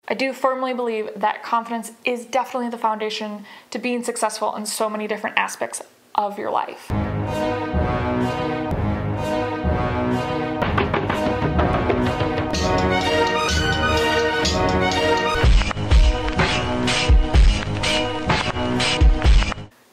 I do firmly believe that confidence is definitely the foundation to being successful in so many different aspects of your life.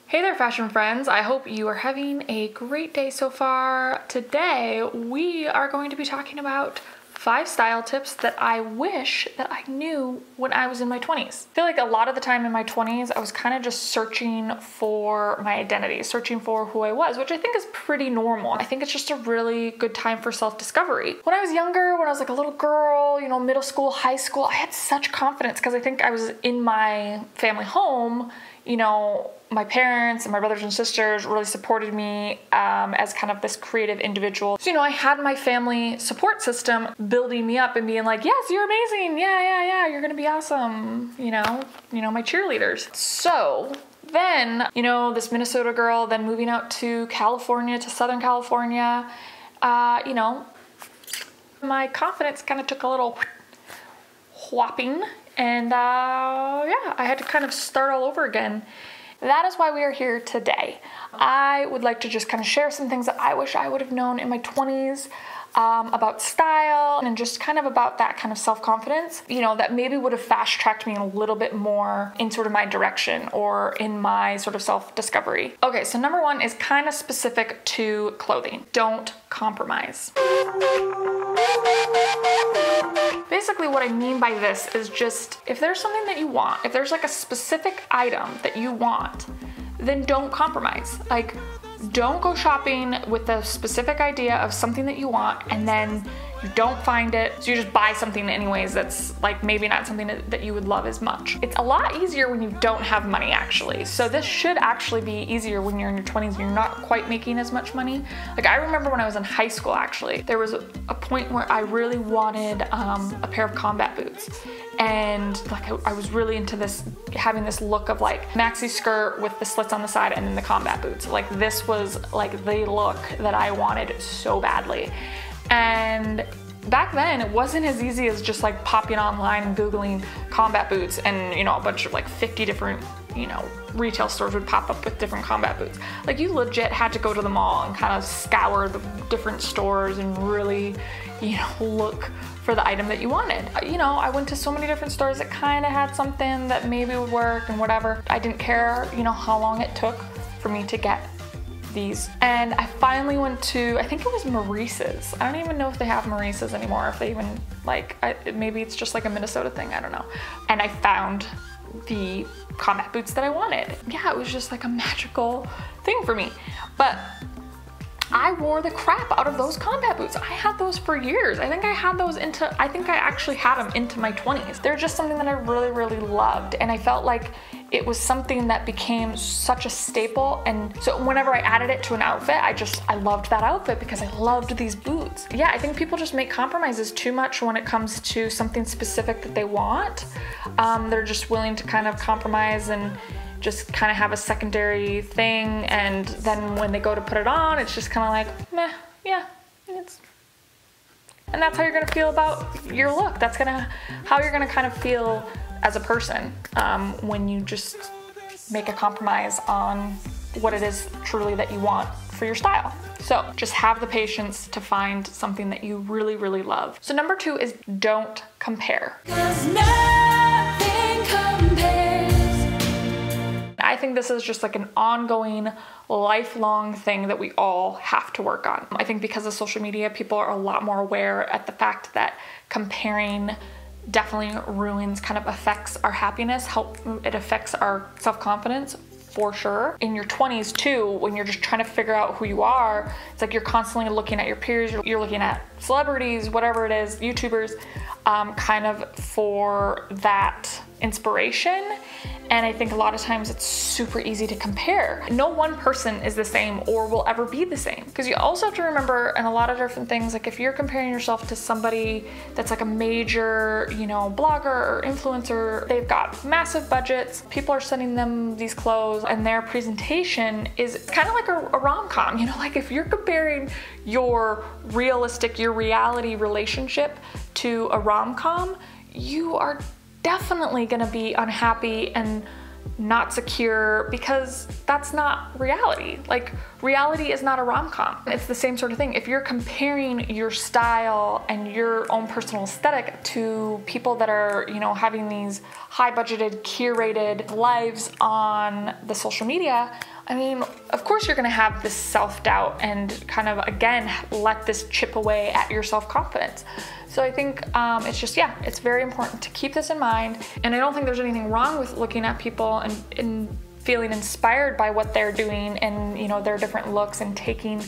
Hey there, fashion friends. I hope you are having a great day so far. Today, we are going to be talking about 5 style tips that I wish that I knew when I was in my 20s. I feel like a lot of the time in my 20s, I was kind of just searching for my identity, searching for who I was, which I think is pretty normal. I think it's just a really good time for self-discovery. When I was younger, when I was like a little girl, you know, middle school, high school, I had such confidence because I think I was in my family home. You know, my parents and my brothers and sisters really supported me as kind of this creative individual. So, you know, I had my family support system building me up and being like, yes, you're amazing. Yeah, you're going to be awesome. You know, my cheerleaders. So then, you know, this Minnesota girl, then moving out to California, to Southern California, you know, my confidence kind of took a little whopping. And yeah, I had to kind of start all over again. That is why we are here today. I would like to just kind of share some things that I wish I would have known in my 20s about style and just kind of about that kind of self-confidence, you know, that maybe would have fast-tracked me a little bit more in sort of my direction or in my sort of self-discovery. Okay, so number 1 is kind of specific to clothing. Don't compromise. Basically what I mean by this is just, if there's something that you want, if there's like a specific item that you want, then don't compromise. Like, don't go shopping with a specific idea of something that you want and then you don't find it, so you just buy something anyways that's like maybe not something that you would love as much. It's a lot easier when you don't have money, actually. So this should actually be easier when you're in your 20s and you're not quite making as much money. Like, I remember when I was in high school, actually, there was a point where I really wanted a pair of combat boots. And like I was really into this, having this look of like maxi skirt with the slits on the side and then the combat boots. Like, this was like the look that I wanted so badly. And back then it wasn't as easy as just like popping online and Googling combat boots and, you know, a bunch of like 50 different, you know, retail stores would pop up with different combat boots. Like, you legit had to go to the mall and kind of scour the different stores and really, you know, look for the item that you wanted. You know, I went to so many different stores that kind of had something that maybe would work and whatever. I didn't care, you know, how long it took for me to get these. And I finally went to, I think it was Maurice's. I don't even know if they have Maurice's anymore, if they even like, maybe it's just like a Minnesota thing, I don't know. And I found the combat boots that I wanted. Yeah, it was just like a magical thing for me. But I wore the crap out of those combat boots. I had those for years. I think I actually had them into my 20s. They're just something that I really, really loved. And I felt like it was something that became such a staple. And so whenever I added it to an outfit, I loved that outfit because I loved these boots. Yeah, I think people just make compromises too much when it comes to something specific that they want. They're just willing to kind of compromise and just kind of have a secondary thing, and then when they go to put it on, it's just kind of like, meh, yeah, and that's how you're gonna feel about your look. That's how you're gonna kind of feel as a person when you just make a compromise on what it is truly that you want for your style. So just have the patience to find something that you really, really love. So number 2 is don't compare. 'Cause nothing compares. I think this is just like an ongoing, lifelong thing that we all have to work on. I think because of social media, people are a lot more aware at the fact that comparing definitely ruins, kind of affects our happiness, it affects our self-confidence for sure. In your 20s too, when you're just trying to figure out who you are, it's like you're constantly looking at your peers, you're looking at celebrities, whatever it is, YouTubers, kind of for that inspiration. And I think a lot of times it's super easy to compare. No one person is the same or will ever be the same. Because you also have to remember in a lot of different things, like if you're comparing yourself to somebody that's like a major, you know, blogger or influencer, they've got massive budgets, people are sending them these clothes, and their presentation is kind of like a rom-com, you know, like if you're comparing your realistic, your reality relationship to a rom-com, you are definitely gonna be unhappy and not secure, because that's not reality. Like, reality is not a rom-com. It's the same sort of thing. If you're comparing your style and your own personal aesthetic to people that are, you know, having these high-budgeted, curated lives on the social media, I mean, of course you're gonna have this self-doubt and kind of, again, let this chip away at your self-confidence. So I think it's just, yeah, it's very important to keep this in mind. And I don't think there's anything wrong with looking at people and feeling inspired by what they're doing and, you know, their different looks, and taking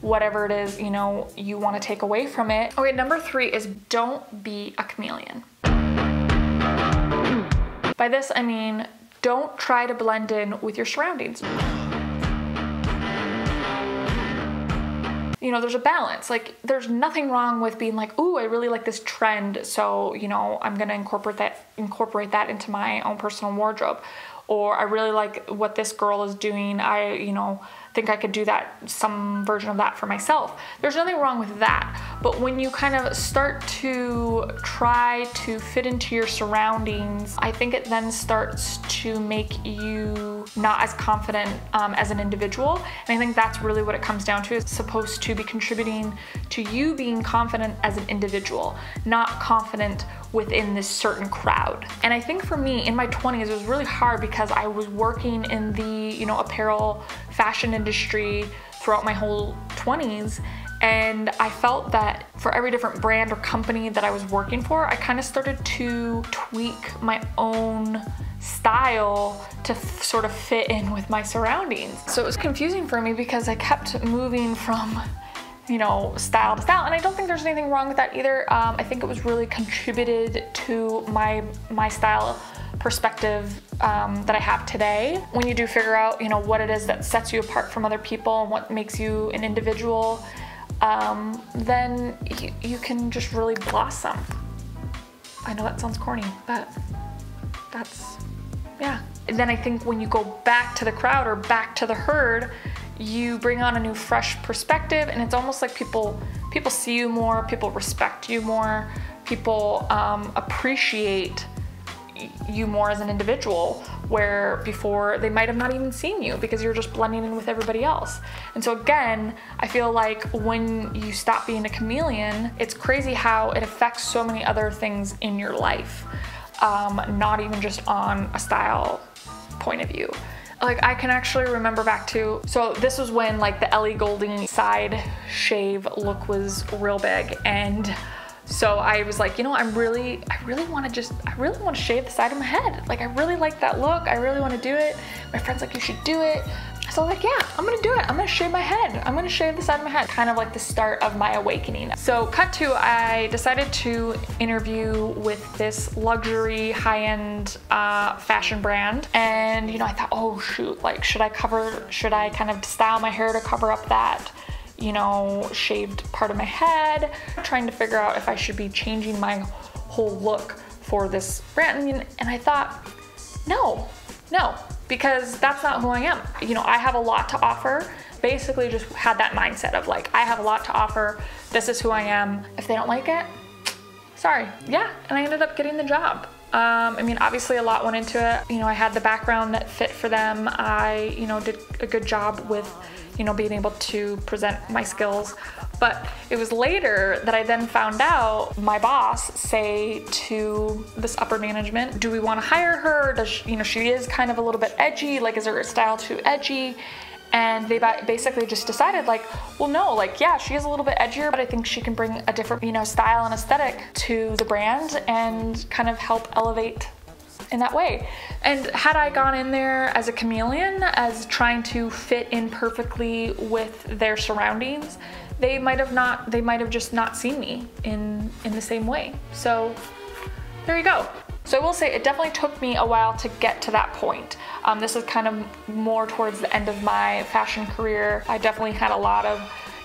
whatever it is, you know, you want to take away from it. Okay, number 3 is don't be a chameleon. By this, I mean, don't try to blend in with your surroundings. You know, there's a balance. Like, there's nothing wrong with being like, ooh, I really like this trend, so, you know, I'm gonna incorporate that into my own personal wardrobe. Or I really like what this girl is doing. I, you know, think I could do that, some version of that for myself. There's nothing wrong with that. But when you kind of start to try to fit into your surroundings, I think it then starts to make you not as confident as an individual. And I think that's really what it comes down to. It's supposed to be contributing to you being confident as an individual, not confident within this certain crowd. And I think for me in my 20s, it was really hard because I was working in the, you know, apparel fashion industry throughout my whole 20s. And I felt that for every different brand or company that I was working for, I kind of started to tweak my own style to sort of fit in with my surroundings. So it was confusing for me because I kept moving from, you know, style to style. And I don't think there's anything wrong with that either. I think it was really contributed to my style perspective that I have today. When you do figure out, you know, what it is that sets you apart from other people and what makes you an individual, then you can just really blossom. I know that sounds corny, but that's, yeah. And then I think when you go back to the crowd or back to the herd, you bring on a new fresh perspective, and it's almost like people see you more, people respect you more, people appreciate you more as an individual, where before they might have not even seen you because you're just blending in with everybody else. And so again, I feel like when you stop being a chameleon, it's crazy how it affects so many other things in your life, not even just on a style point of view. Like, I can actually remember back to, so this was when like the Ellie Goulding side shave look was real big, and so I was like, you know, I really want to shave the side of my head. Like, I really like that look. I really want to do it. My friend's like, you should do it. So I'm like, yeah, I'm gonna do it. I'm gonna shave my head. I'm gonna shave the side of my head. Kind of like the start of my awakening. So cut to, I decided to interview with this luxury high-end fashion brand. And, you know, I thought, oh shoot, like, should I kind of style my hair to cover up that, you know, shaved part of my head? Trying to figure out if I should be changing my whole look for this brand. And I thought, no, because that's not who I am. You know, I have a lot to offer. Basically just had that mindset of like, I have a lot to offer. This is who I am. If they don't like it, sorry. Yeah, and I ended up getting the job. I mean, obviously a lot went into it. You know, I had the background that fit for them. I, you know, did a good job with, you know, being able to present my skills. But it was later that I then found out my boss say to this upper management, do we want to hire her? Does she, you know, she is kind of a little bit edgy. Like, is her style too edgy? And they basically just decided like, well, no, like, yeah, she is a little bit edgier, but I think she can bring a different, you know, style and aesthetic to the brand and kind of help elevate in that way. And had I gone in there as a chameleon, as trying to fit in perfectly with their surroundings, they might have just not seen me in the same way. So there you go. So I will say it definitely took me a while to get to that point. This is kind of more towards the end of my fashion career. I definitely had a lot of,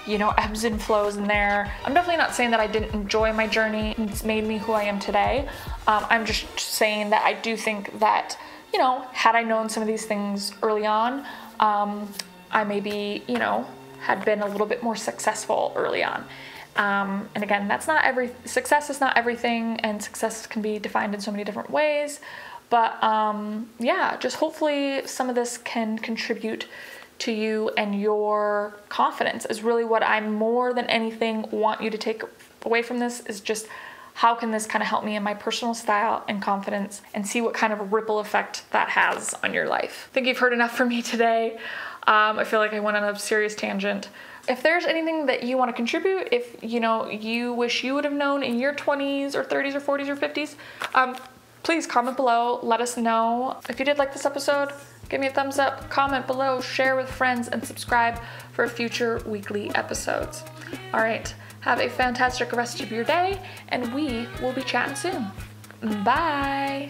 you know, ebbs and flows in there. I'm definitely not saying that I didn't enjoy my journey. It's made me who I am today. I'm just saying that I do think that, you know, had I known some of these things early on, I maybe, you know, had been a little bit more successful early on. And again, success is not everything, and success can be defined in so many different ways. But yeah, just hopefully some of this can contribute to you and your confidence is really what I more than anything want you to take away from this, is just how can this kind of help me in my personal style and confidence, and see what kind of a ripple effect that has on your life. I think you've heard enough from me today. I feel like I went on a serious tangent. If there's anything that you want to contribute, if you wish you would have known in your 20s or 30s or 40s or 50s, please comment below, let us know. If you did like this episode, give me a thumbs up, comment below, share with friends, and subscribe for future weekly episodes. All right, have a fantastic rest of your day, and we will be chatting soon. Bye.